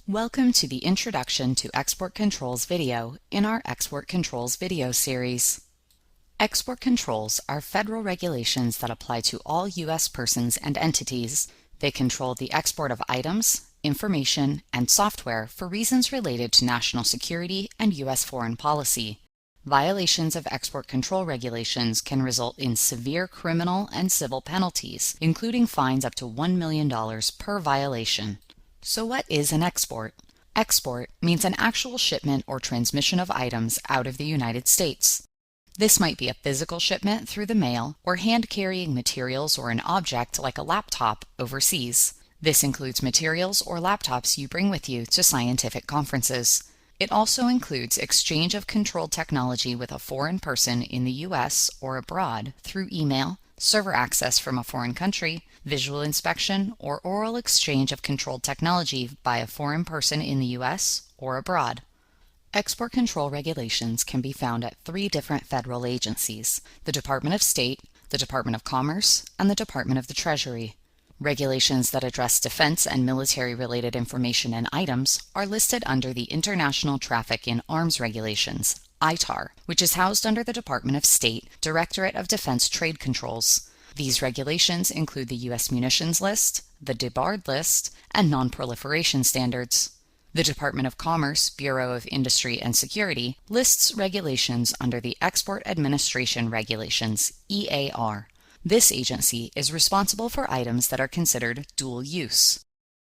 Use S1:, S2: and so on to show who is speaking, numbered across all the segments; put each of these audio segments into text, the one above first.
S1: Welcome to the Introduction to Export Controls video in our Export Controls video series. Export controls are federal regulations that apply to all U.S. persons and entities. They control the export of items, information, and software for reasons related to national security and U.S. foreign policy. Violations of export control regulations can result in severe criminal and civil penalties, including fines up to $1 million per violation. So what is an export? Export means an actual shipment or transmission of items out of the United States. This might be a physical shipment through the mail or hand-carrying materials or an object like a laptop overseas. This includes materials or laptops you bring with you to scientific conferences. It also includes exchange of controlled technology with a foreign person in the U.S. or abroad through email, server access from a foreign country, visual inspection, or oral exchange of controlled technology by a foreign person in the U.S. or abroad. Export control regulations can be found at 3 different federal agencies: the Department of State, the Department of Commerce, and the Department of the Treasury. Regulations that address defense and military-related information and items are listed under the International Traffic in Arms Regulations, ITAR, which is housed under the Department of State, Directorate of Defense Trade Controls. These regulations include the U.S. Munitions List, the Debarred List, and Non-Proliferation Standards. The Department of Commerce, Bureau of Industry and Security, lists regulations under the Export Administration Regulations, EAR. This agency is responsible for items that are considered dual use.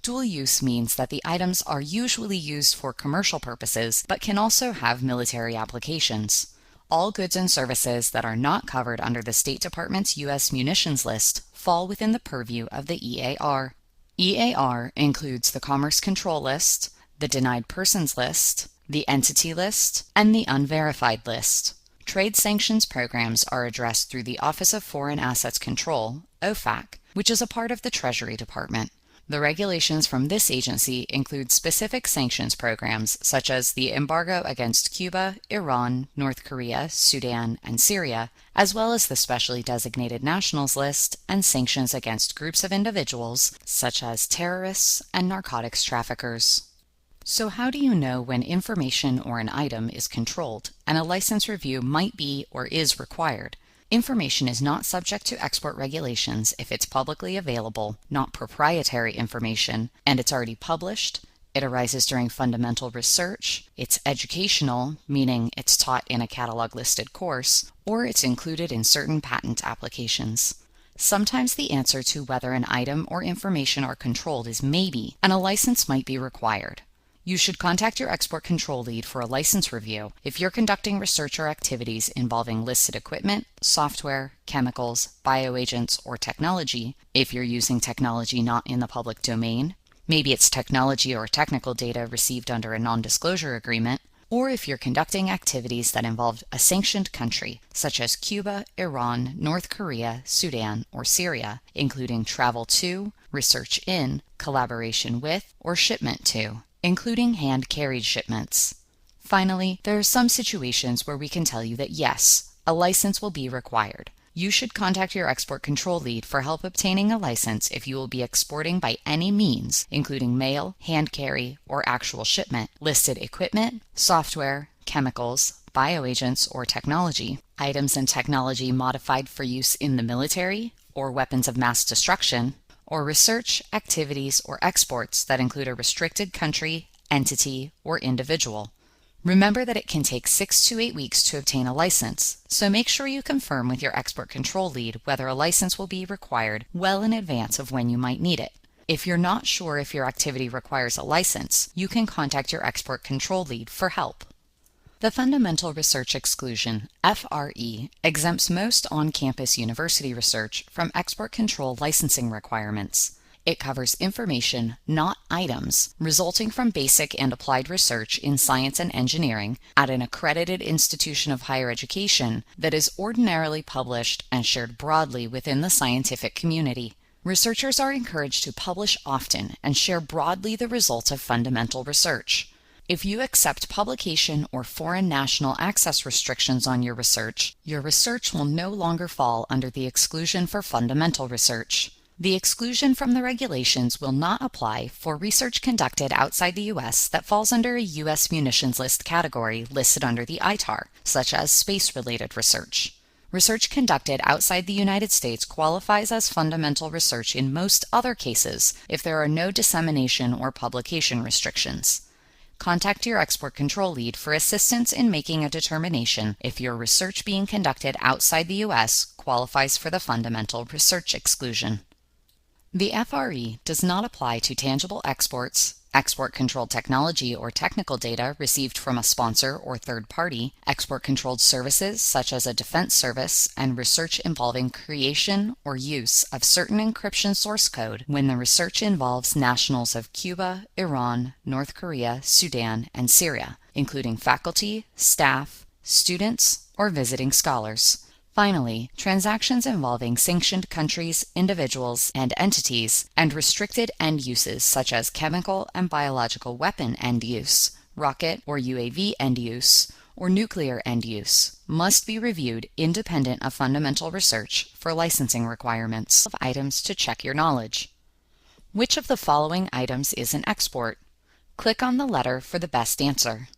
S1: Dual use means that the items are usually used for commercial purposes but can also have military applications. All goods and services that are not covered under the State Department's U.S. Munitions List fall within the purview of the EAR. EAR includes the Commerce Control List, the Denied Persons List, the Entity List, and the Unverified List. Trade sanctions programs are addressed through the Office of Foreign Assets Control, OFAC, which is a part of the Treasury Department. The regulations from this agency include specific sanctions programs such as the embargo against Cuba, Iran, North Korea, Sudan, and Syria, as well as the Specially Designated Nationals List and sanctions against groups of individuals such as terrorists and narcotics traffickers. So how do you know when information or an item is controlled and a license review might be or is required? Information is not subject to export regulations if it's publicly available, not proprietary information, and it's already published, it arises during fundamental research, it's educational, meaning it's taught in a catalog-listed course, or it's included in certain patent applications. Sometimes the answer to whether an item or information are controlled is maybe, and a license might be required. You should contact your export control lead for a license review if you're conducting research or activities involving listed equipment, software, chemicals, bioagents, or technology, if you're using technology not in the public domain, maybe it's technology or technical data received under a non-disclosure agreement, or if you're conducting activities that involve a sanctioned country, such as Cuba, Iran, North Korea, Sudan, or Syria, including travel to, research in, collaboration with, or shipment to, including hand-carried shipments. Finally, there are some situations where we can tell you that yes, a license will be required. You should contact your export control lead for help obtaining a license if you will be exporting by any means, including mail, hand carry, or actual shipment, listed equipment, software, chemicals, bioagents, or technology, items and technology modified for use in the military, or weapons of mass destruction, or research, activities, or exports that include a restricted country, entity, or individual. Remember that it can take 6 to 8 weeks to obtain a license, so make sure you confirm with your export control lead whether a license will be required well in advance of when you might need it. If you're not sure if your activity requires a license, you can contact your export control lead for help. The Fundamental Research Exclusion, FRE, exempts most on-campus university research from export control licensing requirements. It covers information, not items, resulting from basic and applied research in science and engineering at an accredited institution of higher education that is ordinarily published and shared broadly within the scientific community. Researchers are encouraged to publish often and share broadly the results of fundamental research. If you accept publication or foreign national access restrictions on your research will no longer fall under the exclusion for fundamental research. The exclusion from the regulations will not apply for research conducted outside the U.S. that falls under a U.S. munitions list category listed under the ITAR, such as space-related research. Research conducted outside the United States qualifies as fundamental research in most other cases if there are no dissemination or publication restrictions. Contact your export control lead for assistance in making a determination if your research being conducted outside the U.S. qualifies for the fundamental research exclusion. The FRE does not apply to tangible exports, export-controlled technology or technical data received from a sponsor or third party, export-controlled services such as a defense service, and research involving creation or use of certain encryption source code when the research involves nationals of Cuba, Iran, North Korea, Sudan, and Syria, including faculty, staff, students, or visiting scholars. Finally, transactions involving sanctioned countries, individuals, and entities, and restricted end uses such as chemical and biological weapon end use, rocket or UAV end use, or nuclear end use, must be reviewed independent of fundamental research for licensing requirements. Items to check your knowledge. Which of the following items is an export? Click on the letter for the best answer.